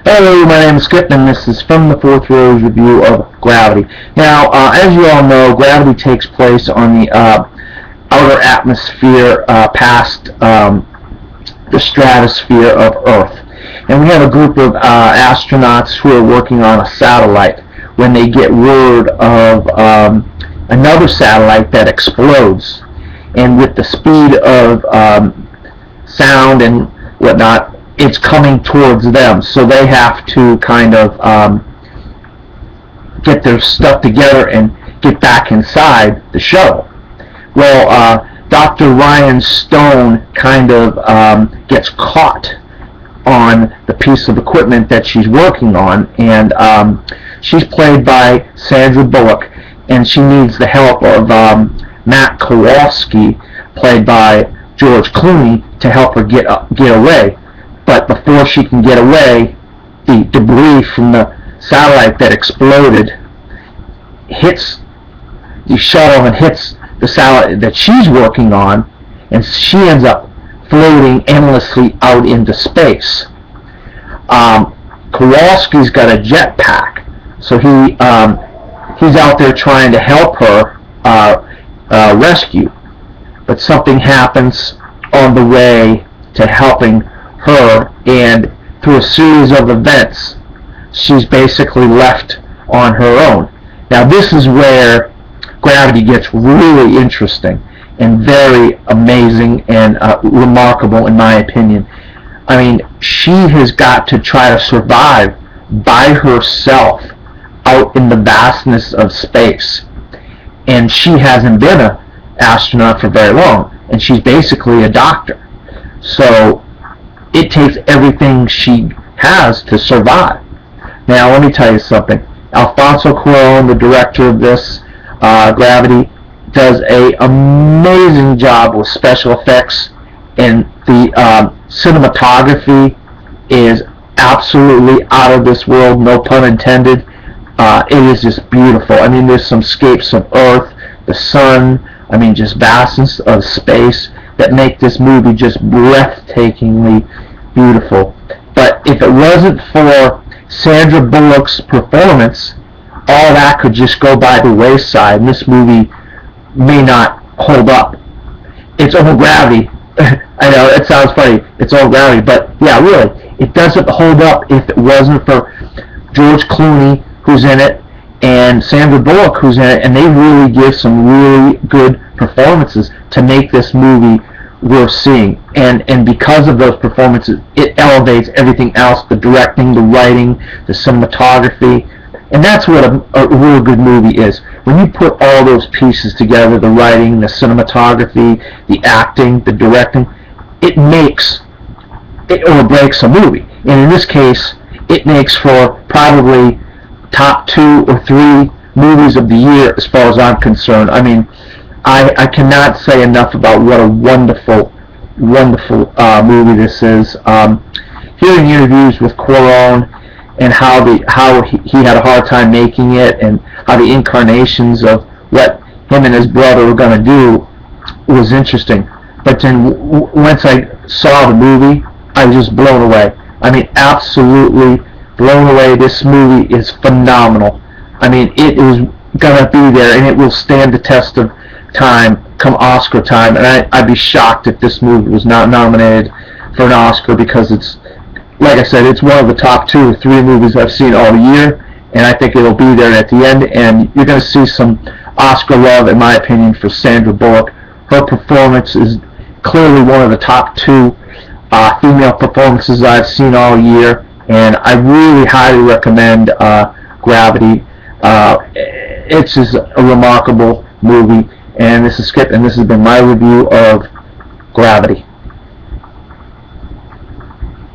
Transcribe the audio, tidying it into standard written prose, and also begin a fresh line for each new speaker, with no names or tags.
Hello, my name is Skip, and this is From the Fourth Row's review of Gravity. Now, as you all know, Gravity takes place on the outer atmosphere past the stratosphere of Earth. And we have a group of astronauts who are working on a satellite when they get word of another satellite that explodes. And with the speed of sound and whatnot, it's coming towards them, so they have to kind of get their stuff together and get back inside the shuttle. Well, Dr. Ryan Stone kind of gets caught on the piece of equipment that she's working on, and she's played by Sandra Bullock, and she needs the help of Matt Kowalski, played by George Clooney, to help her get away. But before she can get away, the debris from the satellite that exploded hits the shuttle and hits the satellite that she's working on, and she ends up floating endlessly out into space. Kowalski's got a jetpack, so he's out there trying to help her rescue. But something happens on the way to helping her, and through a series of events, she's basically left on her own. Now, this is where Gravity gets really interesting and very amazing and remarkable, in my opinion. I mean, she has got to try to survive by herself out in the vastness of space, and she hasn't been an astronaut for very long, and she's basically a doctor. So it takes everything she has to survive. Now, let me tell you something. Alfonso Cuarón, the director of this, Gravity, does an amazing job with special effects, and the cinematography is absolutely out of this world, no pun intended. It is just beautiful. I mean, there's some scapes of Earth, the sun, I mean, just vastness of space that make this movie just breathtakingly beautiful. But if it wasn't for Sandra Bullock's performance, all that could just go by the wayside, and this movie may not hold up. It's all Gravity. I know, it sounds funny. It's all Gravity, but yeah, really, it doesn't hold up if it wasn't for George Clooney, who's in it, and Sandra Bullock, who's in it, and they really give some really good performances to make this movie worth seeing. And because of those performances, it elevates everything else, the directing, the writing, the cinematography, and that's what a real good movie is. When you put all those pieces together, the writing, the cinematography, the acting, the directing, it makes it or breaks a movie. And in this case, it makes for probably top 2 or 3 movies of the year as far as I'm concerned. I mean, I cannot say enough about what a wonderful, wonderful movie this is. Hearing interviews with Cuarón and how he had a hard time making it, and how the incarnations of what him and his brother were going to do was interesting. But then once I saw the movie, I was just blown away. I mean, absolutely blown away. This movie is phenomenal. I mean, it is going to be there, and it will stand the test of time come Oscar time, and I'd be shocked if this movie was not nominated for an Oscar, because it's, like I said, it's one of the top 2 or 3 movies I've seen all year, and I think it'll be there at the end, and you're going to see some Oscar love, in my opinion, for Sandra Bullock. Her performance is clearly one of the top 2 female performances I've seen all year, and I really highly recommend Gravity. It's just a remarkable movie. And this is Skip, and this has been my review of Gravity.